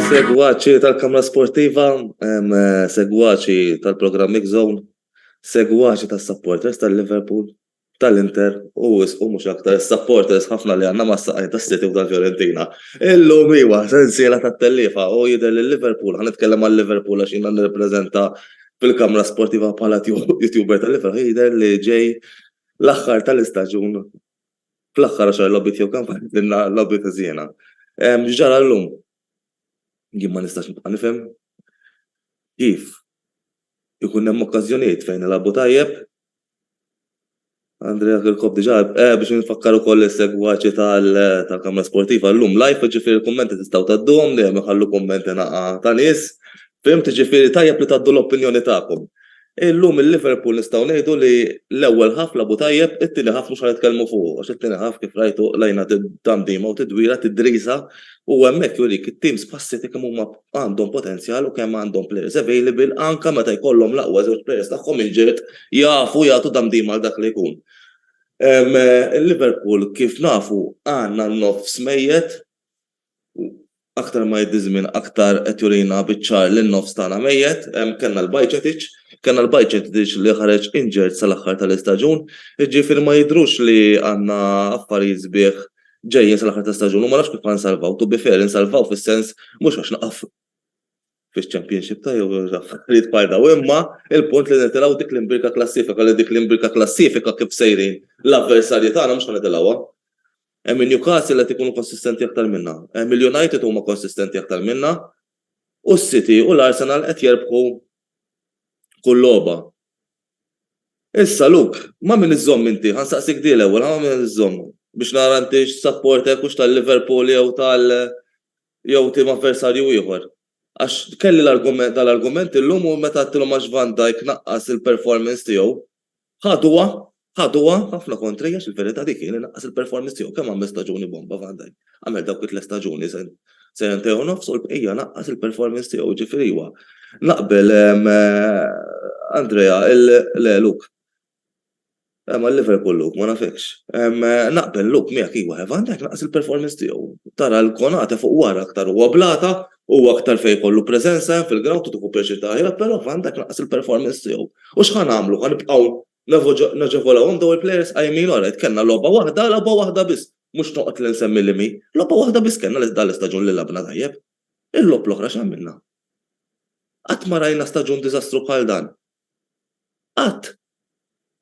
Segwaċi tal-Kamra Sportiva, segwaċi tal-programm Mix-Zone, segwaċi tas-supporters tal-Liverpool, tal-Inter, u mhux aktar is-supporters ħafna li għandna mas-saqajn tas-City u tal-Fiorentina. Illum iwa sensiela tat-tellifa u jidher li Liverpool, ħanitkellem għal-Liverpool għax jiena nirrappreżenta fil-Kamra Sportiva bħala YouTuber tal-Liverpool, jidher li ġej l-aħħar tal-istaġun fl-aħħar għaxar lobby tiegħu kampanjina lobby ta' żiena. Ġara llum. Jien ma nistax nibqa' nifhem kif ikun hemm okkażjonijiet fejn ilagħbu tajjeb. Andrea Kirkhope diġà biex nfakkar ukoll is-segwaċi tal-Kamra Sportiva llum live, ġifieri l-kummenti tistgħu tgħadduhom dejjem iħallu kummenti naqa' ta' nies. Fimt ġifieri tajjeb li tgħaddu l-opinjoni tagħkom. Illum il-Liverpool nistgħu ngħidu li l-ewwel ħaf labu tajjeb, it-tieni ħaf mhux ħanitkellmu fuq, għax it-tieni ħaf kif rajtu lajna tandima u tidwira tidrisa u hemmhekk jurik it-teams bħas-City kemm huma għandhom potenzjal u kemm għandhom players available anke meta jkollhom l-aqwa żewġ players tagħhom inġiet jafu jagħtu tandima għal dak li jkun. Il-Liverpool kif nafu għandna n-nofs mejjed aktar ma jgħiddi żmien aktar qed jurina biċ-ċar li n-nofs tagħna mejjed, kellna l-Bajcetic li ħareġ injured sal-aħħar tal-istaġun, jiġifieri ma jidhrux li għandna affarijiet sbieħ ġejjin sal-aħħar tal-istaġun u ma nafx kif nsalvaw, to be fair insalvaw fis-sens mhux għax naqaf fix-championship ta' jew affarijiet bħal dawn, imma il-punt li nitilgħu dik l-imbirka klassifika kif sejrin l-avversarji tagħna mhux ħanitilgħuha. Hemm il-Newcastle qed ikunu konsistenti aktar minnha, hemm il-United huma konsistenti aktar minnha u s-City u l-Arsenal qed jerbħu kull logħba. Issa Luk, ma min iżomm inti, ħansaqsik di l-ewwel, ma min iżomm biex nara inti x'sapportek hux tal-Liverpool jew tim avversarju ieħor. Għax kelli l-argument illum u meta għattilhom għax Van Dijk naqqas il-performance tiegħu, ħaduha ħafna kontrija il-verità dik li naqqas il-performance tiegħu kemm għamel staġuni bomba Van Dijk. Għamel dawk it-tliet staġuni se jentejħu nofs u l-bqija naqqas il-performance tiegħu ġifieri huwa. Naqbel Andrea Luk. Ma Liverpool Luk ma nafekx. Naqbel Luk miegħek iwa Van Dijk naqqas il-performance tiegħu. Tara l-konata fuq wara aktar huwa blata u aktar fejn jkollu preżenza fil-ground u tieħu pressure tajjeb, però Van Dijk naqqas il-performance tiegħu. U x'ħan nagħmlu? Ħanibqgħu naġevolawhom daw il-players għajmin orajt kellna logħba waħda biss, mhux noqgħod li nsemmi li mi, logħba waħda biss kellna dal-istaġun li labna tajjeb. Il-logħb l-oħra x'għamilna? Qatt ma rajna staġun diżastru bħal dan. Qatt.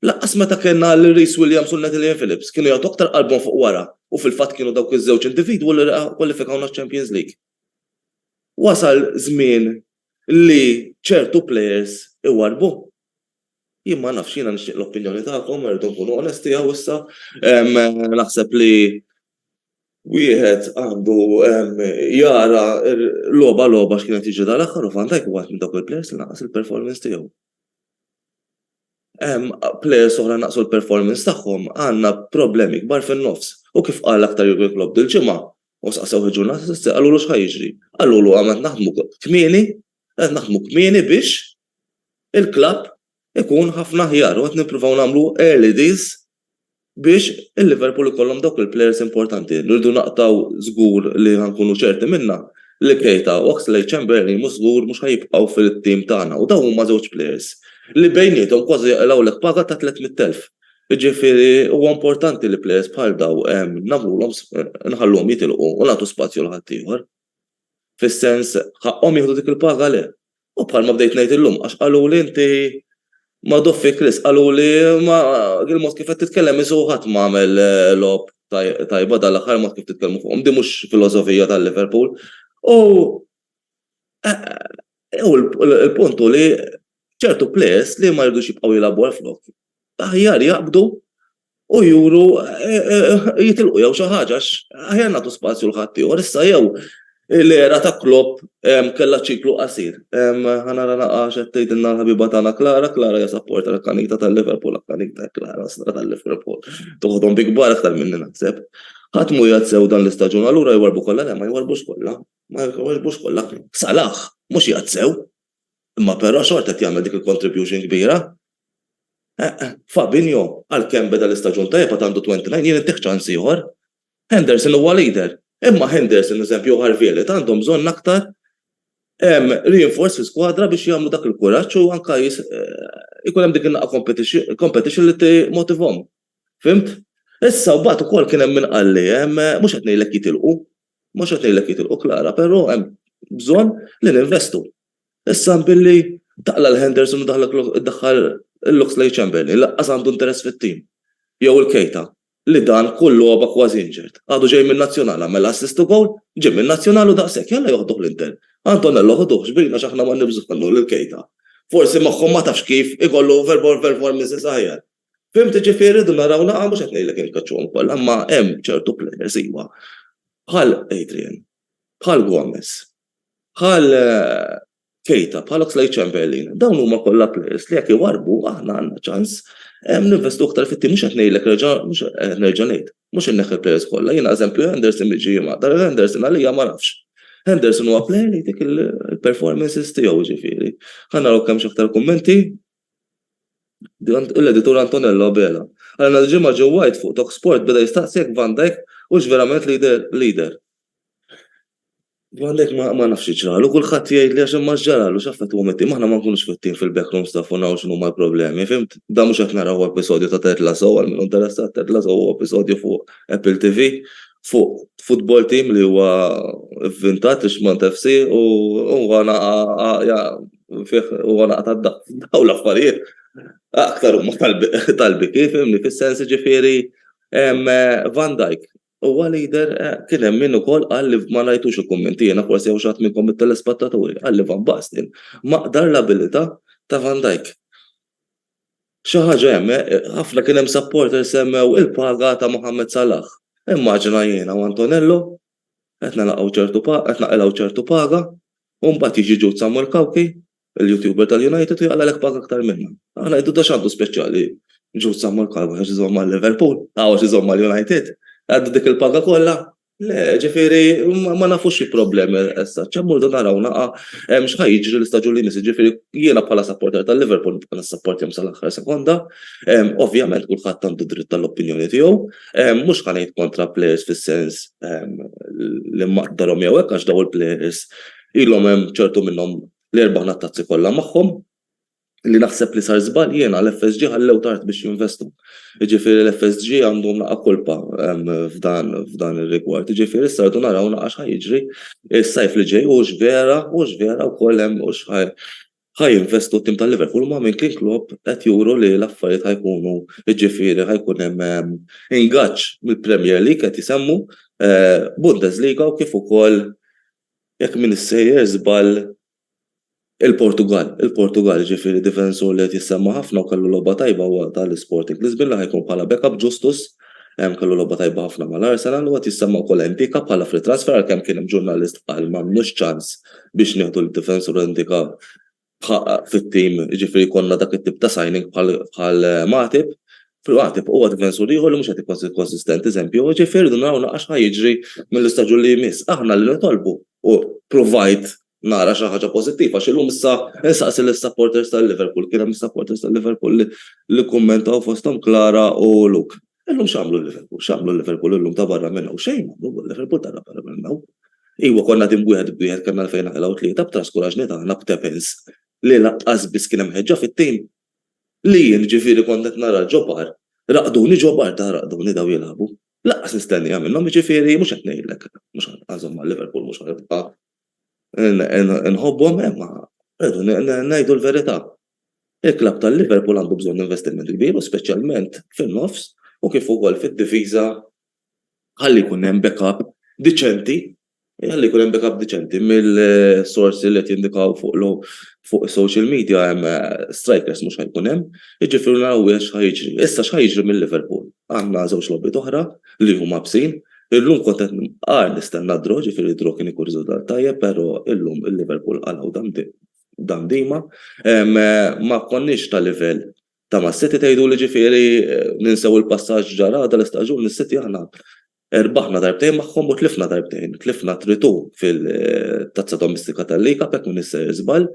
Laqqas meta kellna l-Reece Williams u Natalie Phillips kienu jagħtu aktar qalbhom fuq wara u fil-fatt kienu dawk iż-żewġ individwu li kwalifikawna Champions League. Wasal żmien li ċertu players iwarbu. Jien ma nafx jiena nixtieq l-opinjoni tagħkom, irdu nkunu onesti hawn issa. Naħseb li wieħed għandu jara logħba x'kienet tiġi dal-aħħar u Van Dijk huwa minn dawk il-players li naqas il-performance tiegħu. Players oħra naqsu l-performance tagħhom għandna problemi kbar fin-nofs. U kif qal aktar Jurgen Klopp dil-ġimgħa u saqsew il-ġurnata s'issa qalulu x'ħajjiġri. Qalulu qed naħdmu kmieni biex il-klabb ikun ħafna ħjar u qed nippruvaw nagħmlu early days biex il-Liverpool ikollhom dawk il-players importanti. Nirdu naqtaw żgur li ħankunu ċerti minnha li Keita u Oxlade-Chamberlain mhux żgur mhux ħajibqgħu fil-tim tagħna u dawn huma żewġ players li bejniethom kważi jaqgħulek paga ta' 300,000. Jiġifieri huwa importanti li players bħal daw nagħmluhom nħalluhom jitilqu u nagħtu spazju l ħadd ieħor. Fis-sens ħaqhom jieħdu dik il-paga le. U bħalma bdejt ngħid illum għax qalu li inti ma doffi Chris, qalu li ma il-mod kif qed titkellem isu ħadd m'għamel lob tajba dal-aħħar mod kif titkellmu fuqhom, di mhux filosofija tal-Liverpool. U il-puntu li ċertu players li ma jridux jibqgħu jilagħbu għall-flok. Aħjar jaqbdu u juru jitilqu jew xi ħaġa aħjar nagħtu spazju l ħadd ieħor issa jew l-era ta' Klopp kellha ċiklu qasir. Ħanara naqax qed tgħidilna l-ħabiba tagħna Klara hija supporter kanita tal-Liverpool, kanita Klara stra tal-Liverpool. Toħodhom bi kbar aktar minni naħseb. Ħadd mhu jazzew dan l-istaġun allura jwarbu kollha le ma jwarbux kollha. Ma jwarbux kollha. Salah mhux jazzew. Imma però xorta qed jagħmel dik il-contribution kbira. Fabinho għalkemm beda l-istaġun tajjeb għad għandu 29 jien intih ċans ieħor. Henderson huwa leader. Imma Henderson eżempju Harvey Elliott għandhom bżonn aktar reinforce fi-skwadra biex jagħmlu dak il-kuraġġ u anke ikun hemm dik in-naqa competition li timotivhom. Fimt? Issa mbagħad ukoll kien hemm min qalli mhux qed ngħidlek jitilqu, mhux qed ngħidlek jitilqu Klara, però hemm bżonn li ninvestu. Issa billi taqla l-Henderson u daħħal l-Oxlade Chamberlain laqqas għandu interess fit-tim. Jew il-Keita li dan kull logħba kważi injured. Għadu ġej minn-Nazzjonal għamel assist ukoll, ġej minn-Nazzjonal u daqshekk jalla joħduh l-Inter. Antonello ħoduh xbirina x'aħna ma nibżgħu l-Keita. Forsi magħhom ma tafx kif ikollu performances aħjar. Fimt ġifieri du naraw naqa' mhux qed ngħidlek inkaċċuhom kollha, imma hemm ċertu players iva. Bħal Adrian, bħal Gomez, bħal Keita, bħal Oxlade Chamberlain, dawn huma kollha players li jekk iwarbu aħna għandna ċans ninvestu aktar fit-tim mhux qed ngħidlek mhux nerġa' ngħid, mhux inneħħi players kollha. Jiena eżempju Henderson miġi dar Henderson għalija ma nafx. Henderson huwa player li dik il-performances tiegħu ġifieri. Ħa naraw kemm xi aktar kummenti. L-editur Antonello Bela. Għalna l-ġimgħa ġew White fuq Talk Sport beda jistaqsi jekk Van Dijk hux verament leader. Van Dijk ma nafx ġralu, kulħadd jgħid li għax ma ġralu x'affett huwa metti, aħna ma nkunux fittin fil-backroom staff u naw x'inhu l-problemi, fimt? Da mhux qed naraw episodju ta' Ted Lasso għal min interessat Ted Lasso huwa episodju fuq Apple TV fuq football team li huwa vvintat Richmond FC u huwa naqa' daw l-affarijiet. Aktar huma talbi kif imni fis-sens ġifieri Van Dijk huwa leader kien hemm min ukoll qal li ma rajtux il-kummenti jiena forsi jew xatt minnkom it-telespettaturi qal li Van Basten maqdar l-abilità ta' Van Dijk. Xi ħaġa hemm ħafna kien hemm supporters semmew il-paga ta' Mohammed Salah. Immaġina jiena u Antonello qed naqilgħu ċertu paga u mbagħad jiġi ġud Samuel Kawki il-YouTuber tal-United u jaqlalek paga aktar minna. Aħna jiddu da xandu speċjali ġud Samuel Kawki għax iżomm mal-Liverpool, għax iżomm mal-United. Għaddu dik il-paga kollha. Le, ġifieri ma nafux xi problemi issa. ċemmurdu naraw naqa' x'ħaj jiġri l-istaġun li miss, ġifieri jiena bħala supporter tal-Liverpool nibqa' nissapport sal-aħħar sekonda. Ovvjament kulħadd għandu dritt tal-opinjoni tiegħu. Mhux ħa ngħid kontra players fis-sens li maqdarhom jew hekk għax daw il-players ilhom hemm ċertu minnhom l-erba' nattazzi kollha magħhom. Li naħseb li sar żball jiena l-FSG ħallew tard biex jinvestu. Jiġifieri l-FSG għandhom naqa' kolpa f'dan ir-rigward. Jiġifieri issa rridu naraw naqa' x'ħaj jiġri is-sajf li ġej hux vera wkoll hemm hux ħajinvestu t-tim tal-Liverpool ma' minn kien Klopp qed juru li l-affarijiet ħajkunu jiġifieri ħajkun hemm ingaġġ mill-Premier League qed isemmu Bundesliga u kif ukoll jekk min issejjer żball Il-Portugal ġifieri difensur li qed jissemma ħafna u kellu logħba tajba huwa tal-Sporting Lisbon li ħajkun bħala backup Justus kellu logħba tajba ħafna mal-Arsenal u qed jissemma wkoll Ndicka bħala free transfer għalkemm kien hemm ġurnalist qal m'għandniex ċans biex nieħdu l-difensur Ndicka fit-tim ġifieri konna dak it-tip ta' signing bħal Matip. Matip huwa difensur ieħor li mhux qed ikun konsistenti eżempju, ġifieri rridu naraw naqa' x'ħaj jiġri mill-istaġun li jmiss. Aħna li nitolbu u provide nara xi ħaġa pożittiva għax illum issa insaqsi lis-supporters tal-Liverpool kien hemm supporters tal-Liverpool li kummentaw fosthom Klara u Luke. Illum x'għamlu l-Liverpool illum ta' barra minnu xejn għamlu l-Liverpool ta' barra minnu. Iwa konna tim wieħed kellna l-fejn naħilgħu tlieta b'traskuraġni tagħna b'Tepens li laqqas biss kien hemm ħeġġa fit-tim. Li jien ġifieri kont qed nara ġobar raqduni daw jilagħbu. Laqqas nistennija minnhom ġifieri mhux qed ngħidlek mhux għażhom mal-Liverpool mhux ħabqa' nħobbhom imma rridu ngħidu l-verità. Il-klabb tal-Liverpool għandu bżonn investiment kbir u speċjalment fin-nofs u kif ukoll fid-difiża ħalli jkun hemm backup diċenti mill-sorsi li qed jindikaw fuq social media hemm strikers mhux ħajkun hemm, jiġifieri naraw x'ħajjiġri. Issa x'ħajjiġri mill-Liverpool. Għandna żewġ logħbiet oħra li huma bsin Illum kont qed nistenna draw, ġifieri draw kien ikun riżultat tajjeb, però illum il-Liverpool qalgħu dam dima. Ma konniex ta' livell ta' ma' City tgħiduli ġifieri ninsew il-passaġġ ġara tal-istaġun is-City aħna erbaħna darbtejn magħhom u tlifna darbtejn. Tlifna 3-2 fil-tazza domestika tal-League Cup hekk min issejjer żball,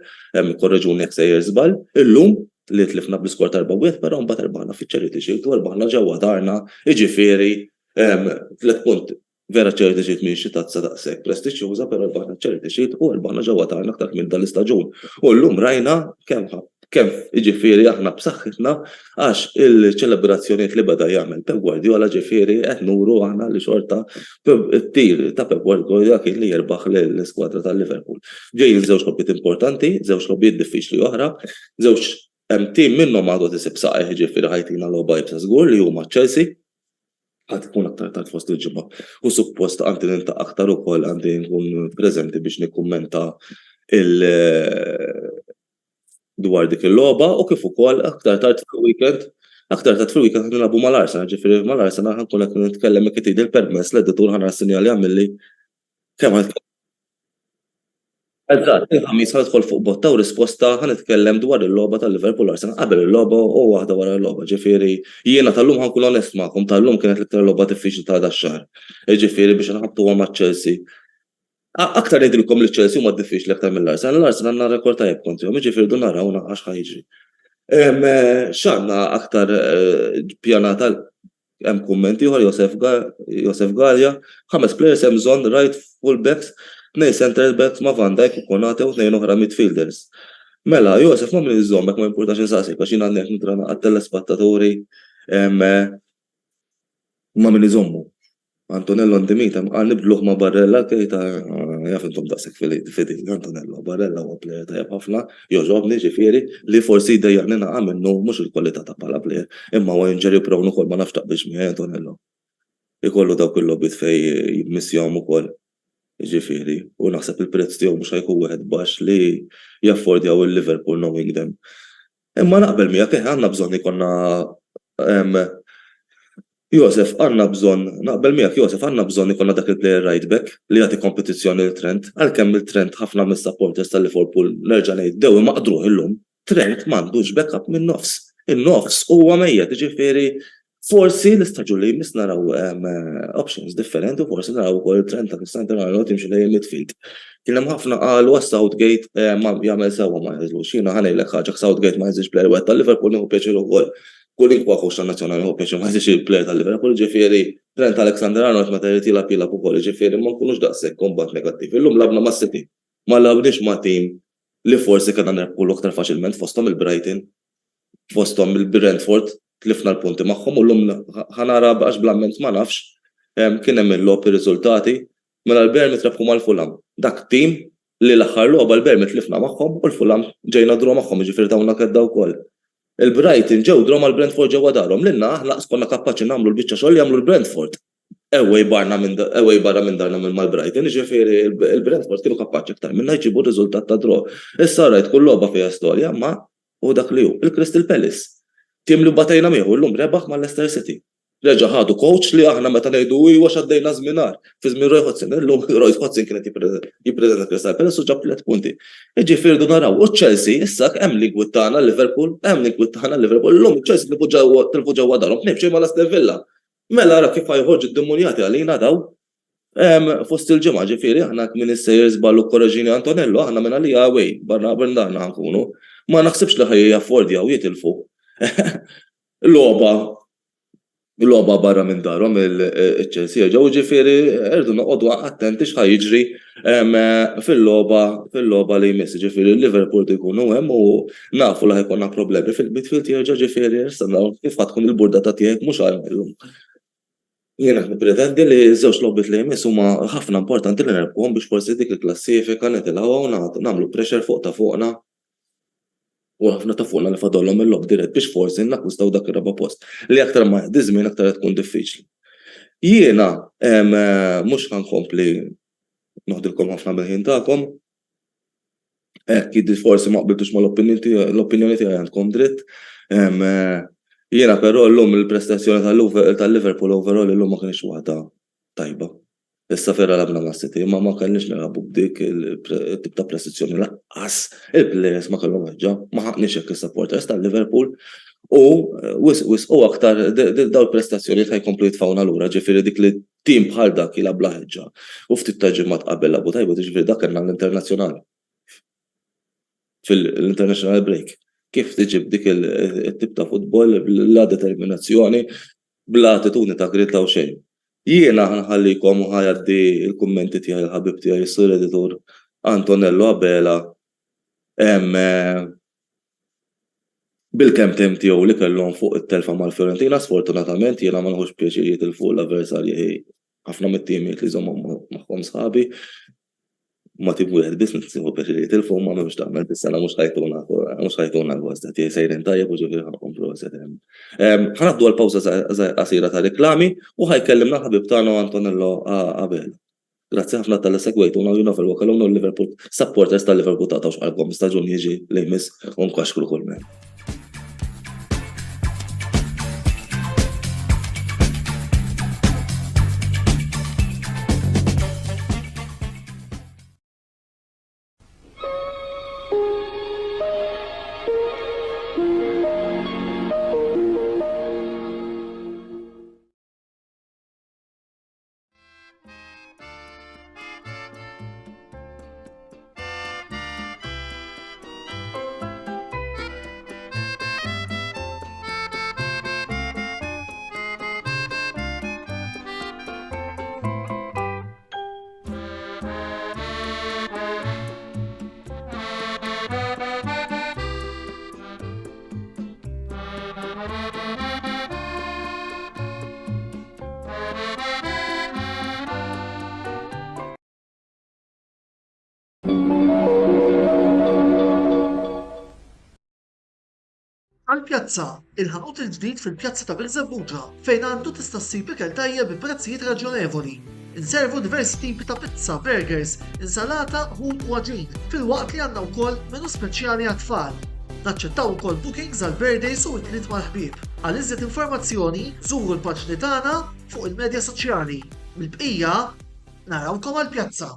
korreġuni jekk sejjer żball. Illum li tlifna bl-iskor ta' 4-1, però mbagħad erbaħna fiċ-Charity Shield u erbaħna ġewwa darna, jiġifieri 3 punti. Vera Charity Shield mhix xi tazza daqshekk prestiġjuża, però erbaħna Charity Shield u erbaħna ġewwa darna aktar minn dal-istaġun. U llum rajna kemm jiġifieri aħna b'saħħitna għax il-ċelebrazzjonijiet li beda jagħmel Pep Guardiola ġifieri qed nuru aħna li xorta it-tir ta' Pep Guardiola kien li jerbaħ l-iskwadra tal-Liverpool. Ġejjin żewġ logħbiet importanti, żewġ logħbiet diffiċli oħra, żewġ tim minnhom għadu tisib saqgħa ġifieri ħajtina logħba jibsa żgur li huma Chelsea ħadd ikun aktar tard fost il-ġimgħa. U suppost għandi nintaq aktar ukoll għandi nkun preżenti biex nikkummenta dwar dik il-logħba u kif ukoll aktar tard fil-weekend nilagħbu mal-Arsenal, ġifieri mal-Arsenal ħankun qed nitkellem jekk tgħid il-permess l-editur ħanara sinjali għamilli kemm Eżatt, il-ħamis ħadħol fuq botta u risposta ħanitkellem dwar il-logħba tal-Liverpool Arsenal qabel il-logħba u waħda wara l-logħba. Ġifieri jiena tal-lum ħankun onest magħkom, tal-lum kienet l-iktar logħba diffiċli ta' dax-xahar. Ġifieri biex nħabtuha maċ-Chelsea. Aktar ngħidilkom li Chelsea huma diffiċli aktar mill-Arsenal. L-Arsenal għandna rekord tajjeb kontrihom, jiġifieri du naraw għax ħajġri. X'għandna aktar ppjanata hemm kummenti ieħor Josef Galja, 5 players hemm bżonn right full backs, 2 center backs ma' Van Dijk u Konate u 2 oħra midfielders. Mela, Josef ma' min iżomm hekk ma jimpurtax insaqsik għax jien għandek nitrana għat-telespattaturi ma' min iżommu. Antonello Ndimita għal nibdluh ma' Barella kejta jaf intom daqshekk fidi Antonello Barella huwa plejer tajjeb ħafna, joġobni ġifieri li forsi jdejjaqnina minnu mhux il-kwalità ta' bħala plejer, imma huwa injury prone ukoll ma nafx taqbilx miegħi Antonello. Ikollu dawk il-logħbiet fejn jimissjahom ukoll. Ġifieri, u naħseb il-prezz tiegħu mhux ħajkun wieħed baxx li jaffordjaw il-Liverpool knowing them. Imma naqbel miegħek għandna bżonn ikollna Josef għandna bżonn ikollna dak il-plejer right back li jagħti kompetizzjoni lil Trent, għalkemm il-Trent ħafna mis-supporters tal-Liverpool nerġa' ngħid dew maqdruh illum. Trent m'għandux backup min-nofs. In-nofs huwa mejjed, ġifieri forsi l-istaġun li jmiss naraw options differenti u forsi naraw ukoll Trent ta' Cristiano Ronaldo timxi lejn midfield. Kien hemm ħafna qalu Southgate ma jagħmel sewwa ma jeżlux. Jiena ħanejlek ħaġa Southgate ma jeżilx plejer wieħed tal-Liverpool nieħu pjaċir ukoll. Kull inkwa xuxa nazzjonali nieħu pjaċir ma jeżilx il-plejer tal-Liverpool, ġifieri Trent Alexander-Arnold meta jritila pila ukoll, ġifieri ma nkunux daqshekk kombat negattiv. Illum labna ma' City. Ma labniex ma' tim li forsi kellna nerbħu aktar faċilment fosthom il-Brighton, fosthom il-Brentford. Tlifna l-punti magħhom u llum ħanara għax blamment ma nafx kien hemm il-logħb ir-riżultati mela l-Bournemouth rebħu mal-Fulham. Dak tim li l-aħħar logħba l-Bournemouth tlifna magħhom u l-Fulham ġejna draw magħhom jiġifieri tawna kedda wkoll. Il-Brighton ġew draw mal-Brentford ġewwa darhom lilna aħna konna kapaċi nagħmlu l-biċċa xogħol jagħmlu l-Brentford. Ewwej barra minn darna minn mal-Brighton, jiġifieri il-Brentford kienu kapaċi aktar minna jġibu r-riżultat ta' draw. Issa rajt kull logħba fiha storja ma u dak li hu il-Crystal Palace. Tim li batajna miegħu llum rebaħ ma' Leicester City. Reġa' ħadu coach li aħna meta ngħidu huwa x'għaddejna żminar. Fi żmien Roy Hodgson, illum Roy Hodgson kienet jippreżenta Crystal Palace u ġab 3 punti. Jiġifieri du naraw u Chelsea issa hemm likwid tagħna Liverpool, llum Chelsea tilfu ġewwa darhom tnejn xejn mal Aston Villa. Mela ara kif ħajħorġu d-demonjati għalina daw fost il-ġimgħa ġifieri aħna min issejjer żballu Korreġini Antonello aħna minn għalija away barra darna nkunu. Ma naħsibx li ħaj jaffordjaw jitilfu. L-logħba barra minn darhom il-Chelsea ġew ġifieri irdu noqogħdu attenti x'ħajjiġri fil-logħba li jmiss ġifieri Liverpool ikunu hemm u nafu li ħajkonna problemi fil-midfield jerġa' ġifieri naraw kif tkun il-burdata tiegħek mhux għalhom. Jiena nippretendi li żewġ logħbiet li jmiss huma ħafna importanti li nerbħuhom biex forsi dik il-klassifika nitilgħuha u nagħmlu pressure fuq ta' fuqna. U ħafna ta' fuqna li fadollhom il-logħb dirett biex forsi nakkwistaw dak ir-raba' post. Li aktar ma jgħaddi żmien aktar qed tkun diffiċli. Jiena mhux ħankompli noħdilkom ħafna mill-ħin tagħkom. Hekk forsi ma qbiltux mal-opinjoni tiegħi għandkom dritt. Jiena però llum il-prestazzjoni tal-Liverpool overall illum ma kienx waħda tajba. Issa Ferra labna ma' City, ma kellniex nilagħbu b'dik il-tip ta' prestazzjoni laqqas. Il-plejers ma kellhom ħeġġa, ma ħaqniex hekk is-supporters tal-Liverpool u u aktar dawn il-prestazzjoni ħajkomplu jitfawna lura, ġifieri dik li tim bħal dak jilgħab bla ħeġġa. U ftit ta' ġimgħat qabel Abu Tajba ġifieri dak kellna l-internazzjonali. Fil-international break. Kif tiġib dik il-tip ta' futbol bla determinazzjoni, bla attitudni ta' grinta u xejn. Jiena ħanħallikom u ħajaddi il-kummenti tiegħi l-ħabib tiegħi s-sur editur Antonello Abela bil-kemm tim tiegħu li kellhom fuq it-telfa mal-Fiorentina sfortunatament jiena ma nħux pjaċir jitilfu l-avversarji ħafna mit-timijiet li żommhom magħhom sħabi. Ma tim wieħed biss nisibu pjaċir jitilfu ma m'hemmx tagħmel bis-sena mhux ħajtuna l-gost qed sejrin tajjeb u ġifieri ħankomplu setem. Ħanabdu għal pawża qasira ta' riklami u ħajkellimna l-ħabib tagħna Antonello Abela. Grazzi ħafna tal-segwejtuna u jinofel wakalhom l-Liverpool supporters tal-Liverpool tagħtawx qalbhom staġun jiġi li jmiss u nkaxkru kull men. Għall-pjazza, il-ħanut il-ġdid fil-pjazza ta' Birżebbuġa fejn għandu tista' ssib ikel tajjeb bi prezzijiet raġonevoli. Inservu diversi tipi ta' pizza, burgers, insalata, ħut u għaġin, filwaqt li għandna wkoll menu speċjali għat-tfal. Naċċettaw ukoll bookings għal birthdays u it-tliet mal-ħbieb. Għal iżjed informazzjoni, żuru l-paġni tagħna fuq il-medja soċjali. Mill-bqija, narawkom għall-pjazza.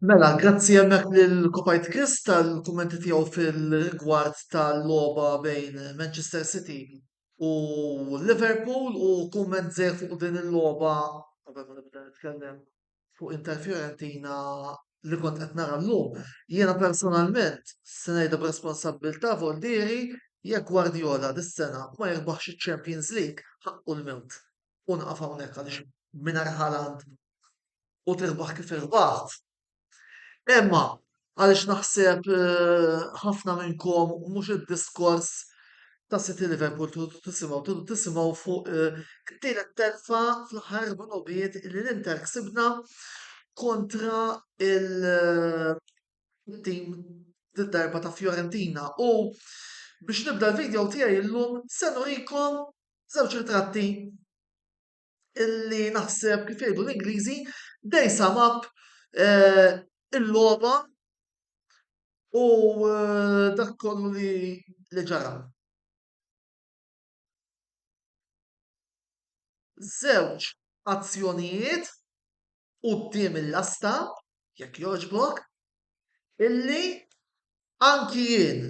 Mela, grazzi hemmhekk lil Kopajt Chris tal-kummenti tiegħu fil-rigward tal-logħba bejn Manchester City u Liverpool u kumment żgħir fuq din il-logħba qabel ma nibda nitkellem fuq Inter Fiorentina li kont qed nara llum. Jiena personalment se ngħidha b'responsabbiltà voldieri jekk Guardiola dis-sena ma jirbaħx iċ-Champions League ħaqqu l-mewt. U naqaf hawnhekk għaliex mingħajr Haaland u tirbaħ kif irbaħt. Imma għaliex naħseb ħafna minnkom mhux id-diskors ta' City Liverpool tisimgħu fuq tielet telfa fl-aħħar nobijiet li l-Inter ksibna kontra il-tim darba ta' Fiorentina. U biex nibda l-video tiegħi llum se nurikom żewġ ritratti illi naħseb kif jgħidu l-Ingliżi they sum up il-logħba u dak kollu li ġara. Żewġ azzjonijiet quddiem il-lasta jekk jogħġbok illi anki jien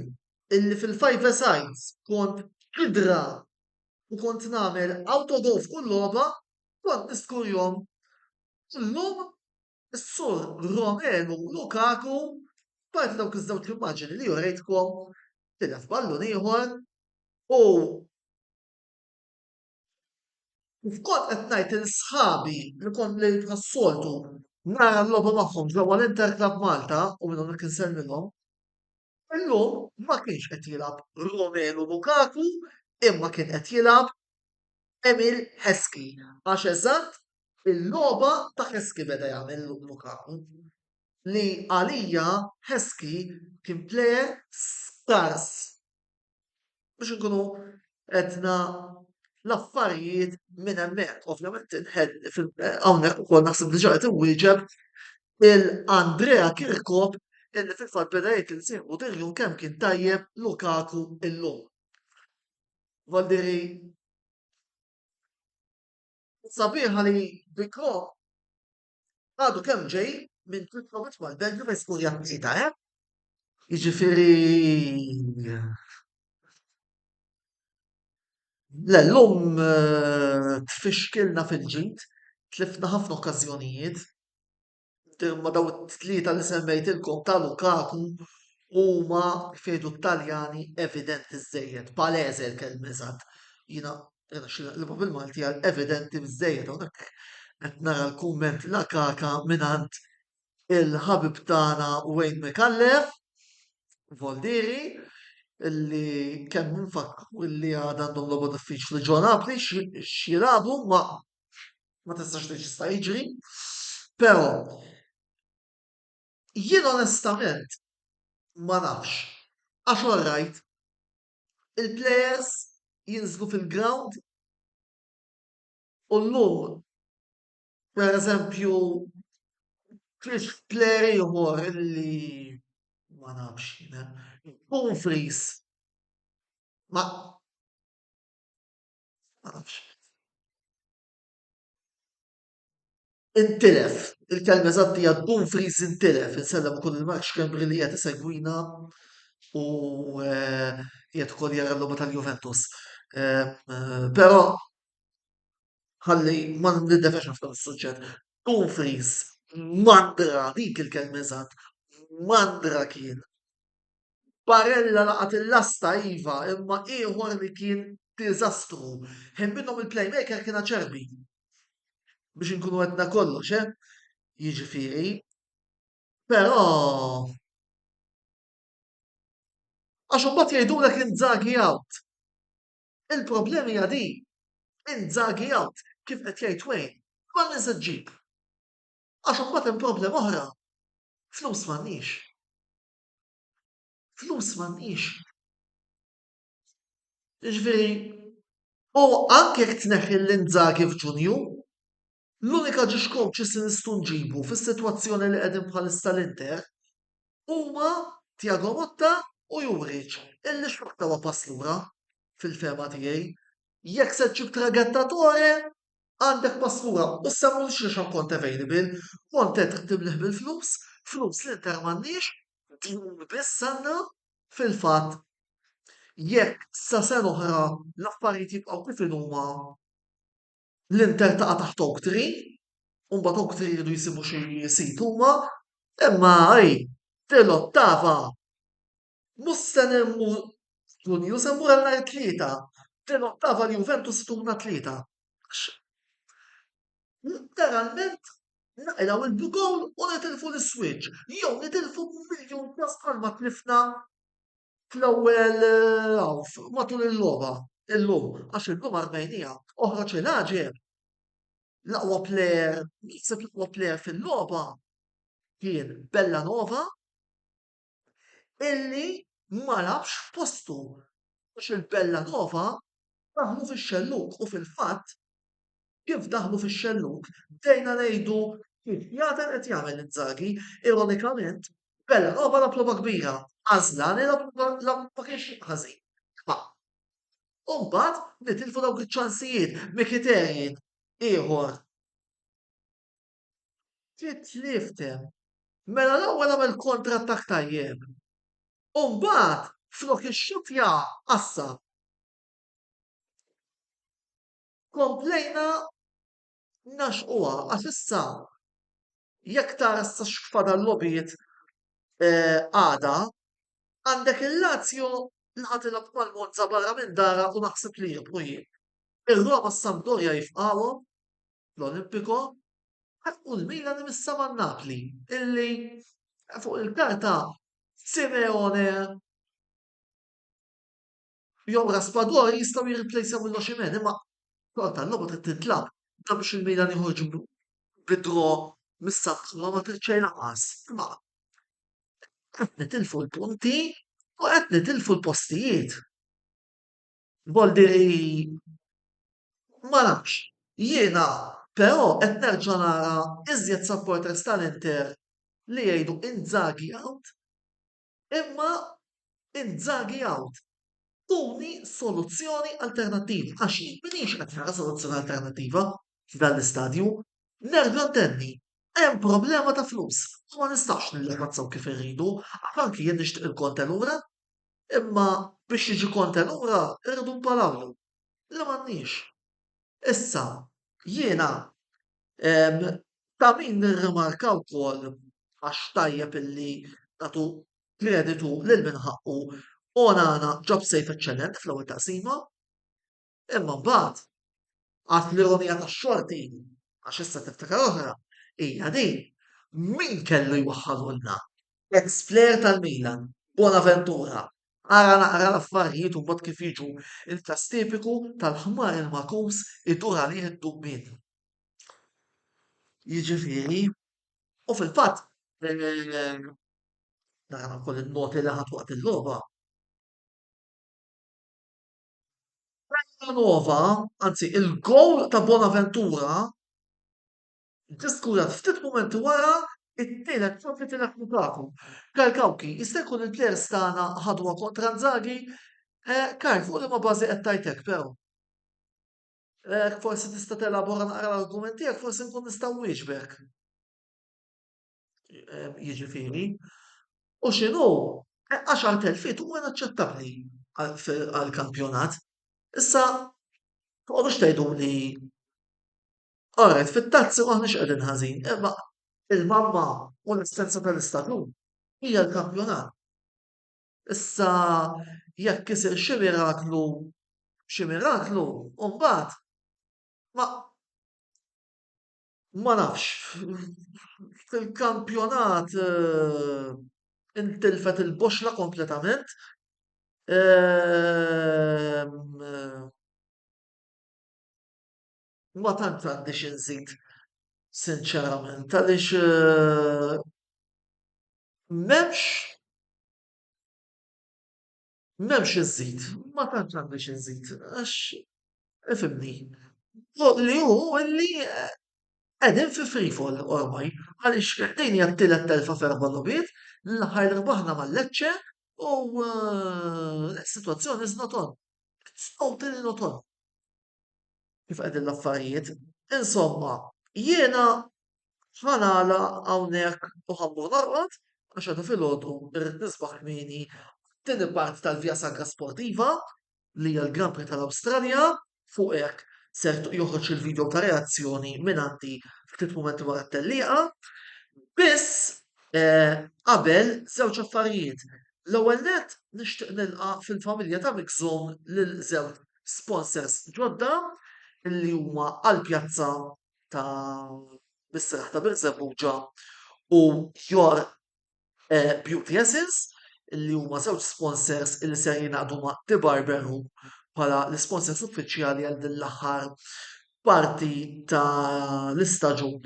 illi fil-5-a-sides kont qidra u kont nagħmel autogol f'kull logħba kont niskurjhom illum is-sur Romelu Lukaku Parti dawk iż-żewġ immaġini li jurejtkom tilef ballun ieħor u f'kont qed ngħid il sħabi li kont li tas-soltu nara l-logħba magħhom ġewwa l-Inter Club Malta u minn hawnhekk insellmilhom, illum ma kienx qed jilgħab Romelu Lukaku imma kien qed jilgħab Emil Heskey għax eżatt il-logħba ta' Heskey beda jagħmel Lukaku li għalija Heskey kien plejer stars biex inkunu qedna l-affarijiet minn hemmhekk. Ovvjament hawnhekk ukoll naħseb li ġara tiwieġeb il-Andrea Kirkop illi fil-fatt beda jgħid insieħbu dirjun kemm kien tajjeb Lukaku illum. Valdieri sabiħa li Bikro għadu kemm ġej minn Kirkop mal-Belġju fejn skur jattita, Jiġifieri l-lum tfixkilna fil-ġid, tlifna ħafna okkażjonijiet, ma daw it-tlieta li semmejtilkom ta' Lukaku huma jfejdu t-Taljani evidenti żejjed, palese l-kelma eżatt. Jiena xilaqliba bil-Malti għal evidenti biżejjed hawnhekk qed nara l-kumment la kaka minant il-ħabib tagħna Wayne Micallef, Voldieri, illi kemm nfakru illi għad għandhom logħba diffiċli ġo Napoli x'jilagħbu ma tistax tgħid x'jista' jiġri. Però jien onestament ma nafx għax orajt il-plejers jinżlu fil-ground u llum pereżempju kienx plejer ieħor illi ma nafx jiena Dumfries ma nafx. Intilef, il-kelma eżatt hija Dumfries intilef, insellem ukoll il-Mark Xkembri li qiegħed isegwina u qiegħed ukoll jara l-logħba tal-Juventus. Però ħalli ma niddefex ħafna mis-suġġett. Dumfries mandra dik il-kelma eżatt, mandra kien. Barella laqat il-lasta iva, imma ieħor li kien diżastru. Hemm minnhom il-playmaker kien Acerbi biex inkunu qedna kollox, Jiġifieri. Però għax imbagħad jgħidulek Inzaghi out. Il-problema hija din. Inzaghi out kif qed jgħid Wayne, ma min se ġġib. Għax imbagħad hemm problema oħra. Flus m'għandniex. Flus m'għandniex. Jiġifieri u anke jekk tneħħi l-Inzaghi f'Ġunju, l-unika ġiex coaches li nistgħu nġibu fis-sitwazzjoni li qegħdin bħalissa l-Inter huma Thiago Motta u Juric illi xorta huwa pass lura fil-fema tiegħi. Jekk se ġġib traghettatore għandek pass lura u semmux li xan kont available, kont qed tibleħ bil-flus, flus l-Inter m'għandniex, din biss għandna fil-fatt jekk sa sena oħra l-affarijiet jibqgħu kif huma l-Inter taqa' taħt Oaktree, u mbagħad Oaktree jridu jsibu xi sit huma, imma til-ottava mhux se nemmu Ġunju se mmur għal nhar it-tlieta. Til-ottava l-Juventus tumna tlieta. Literalment naqilgħu il-blue goal u nitilfu l-switch. Jew nitilfu b'miljun jas bħalma tlifna fl-ewwel matul il-logħba illum għax illum arbejnija oħroġ il-ħaġeb. L-aqwa plejer, naħseb l-aqwa plejer fil-logħba kien Bellanova illi ma labx f'postu għax il-Bellanova daħlu fix-xelluk u fil-fatt kif daħlu fix-xelluk bdejna ngħidu kif jagħmel qed jagħmel Inzaghi, ironikament Bellanova lab logħba kbira, Għażlan lab ma kienx ħażin. U mbagħad nitilfu dawk iċ-ċansijiet Mkhitaryan ieħor. Titliftem. Mela l-ewwel għamel kontrattak tajjeb. U mbagħad flok ix-xut qassa. Komplejna naxquha għax issa jekk tara issa x'fadal lobijiet għada għandek il-Lazio li ħatilab mal-Monza barra minn dara u naħseb li jibqu jien. Ir-Roma s-Sampdoria jifqawhom l-Olimpico u l-Milan imissa man-Napli illi fuq il-karta Simeone jew Raspadori jistgħu jirreplacejaw il-Osimhen imma xorta l-logħba trid titlab dan biex il-Milan joħorġu bid-draw mis-saħħa ma trid xejn inqas. Imma qed nitilfu l-punti u qed nitilfu l-postijiet. Voldiri ma nafx. Jiena però qed nerġa' nara iżjed supporters tal-Inter li jgħidu Inzaghi out, imma Inzaghi out. Tuni soluzzjoni alternattiva għax jien minix qed nara soluzzjoni alternattiva f'dan l-istadju. Nerġa' ntenni, hemm problema ta' flus. U ma nistax nillegazzaw kif irridu, anki jien nixtieq il-Conte lura, imma biex jiġi Conte lura irridu npalawlu. Li m'għandniex. Issa, jiena ta' min nirrimarka wkoll għax tajjeb illi nagħtu kreditu lil min ħaqqu Onana ġob sejf eċċellenti fl-ewwel taqsima, imma mbagħad għad l-ironija tax-xorti għax issa tiftakar oħra hija din min kellu jwaħħalulna? Ex-plejer tal-Milan, Bonaventura. Ara naqra l-affarijiet u mbagħad kif jiġu il-każ tipiku tal-ħmar il-makus idur għalih id-dubmin. Jiġifieri, u fil-fatt nara wkoll in-noti li ħadd waqt il-logħba. Nova, anzi il-gowl ta' Bonaventura ġiskurat ftit momenti wara it-tielet ċofli tielet mutaku. Kalkawki, jista' jkun il-plejers tagħna ħadwa kontra Nzaghi, Karl, fuq liema bażi qed tajtek però. Forsi tista' telabora naqra l-argument tiegħek, forsi nkun nista' nwieġbek. Jiġifieri. U x'inhu? 10,000 huwa inaċċettabbli għall-kampjonat. Issa toqgħodux tgħiduli alright, fit-tazzi maħniex qegħdin ħażin, imma il-mamma u l-estenza tal-istatut hija l-kampjonat. Issa jekk isir xi miraklu u mbagħad ma nafx fil-kampjonat intilfet il-boxra kompletament. Ma tant m'għandix inżid sinċerament għaliex m'hemmx iżżid, ma tant m'għandix inżid għax ifhimni. Li hu illi qegħdin fi free fall ormai għaliex din hija t-tielet telfa f'erba' logħbiet, l-aħħar rbaħna mal-Lecce u s-sitwazzjoni is not on. It's totally not on. Kif qegħdin l-affarijiet. Insomma, jiena ħanala hawnhekk u ħammur narqod għax għadu filgħodu irrid nisbaħ kmieni tieni parti tal-Via Sacra Sportiva li hija l-Grand Prix tal-Awstralja fuq hekk ser joħroġ il-video ta' reazzjoni minn għandi ftit mumenti wara t-tellieqa. Biss qabel żewġ affarijiet. L-ewwel nett nixtieq nilqa' fil-familja ta' Mikżum lil żewġ sponsors ġodda illi huma għall-pjazza ta' bis-seraħ ta' Birżebbuġa u Your Beauty Essence illi huma żewġ sponsors illi ser jingħaqdu ma' The Barber Room bħala l-sponsors uffiċjali għal din l-aħħar parti ta' l-istaġun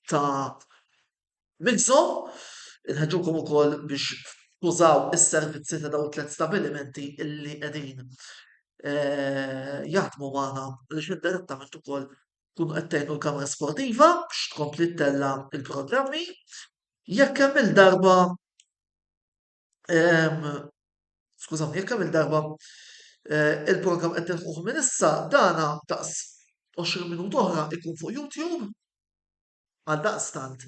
ta' Mikżum. Inħeġġukom ukoll biex tużaw is-servizzi ta' dawn it-tliet stabilimenti illi qegħdin jaħdmu magħna għaliex indirettament ukoll tkunu qed tgħinu l-Kamra Sportiva biex tkompli ttella il-programmi. Jekk hemm il-darba skużawni, jekk hemm il-darba il-programm qed tilħuh minn issa dana daqs 20 minut oħra ikun fuq YouTube għaldaqstant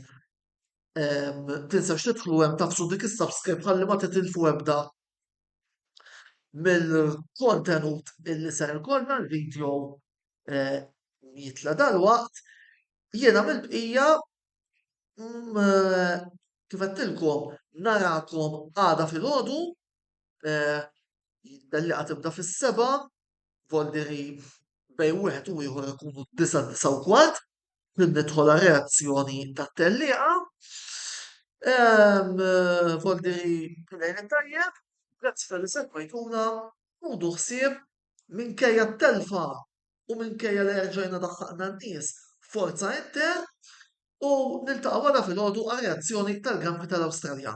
tinsewx tidħlu hemm tafsu dik is-subscribe ħalli ma titilfu ebda mill-kontenut illi ser ikollna l-video jitla dalwaqt jiena mill-bqija kif qedtilkom narakom għada filgħodu, dalli tibda fis-7, voldiri bejn wieħed u ieħor ikunu 9 nidħol reazzjoni tat-tellieqa. Voldiri lejn it-tajjeb, grazzi tal-li segwejtuna, ħudu ħsieb minkejja t-telfa u minkejja li rġajna daħħaqna n-nies forza Inter u niltaqgħu wara filgħodu għal reazzjoni tal-Grand Prix tal-Awstralja.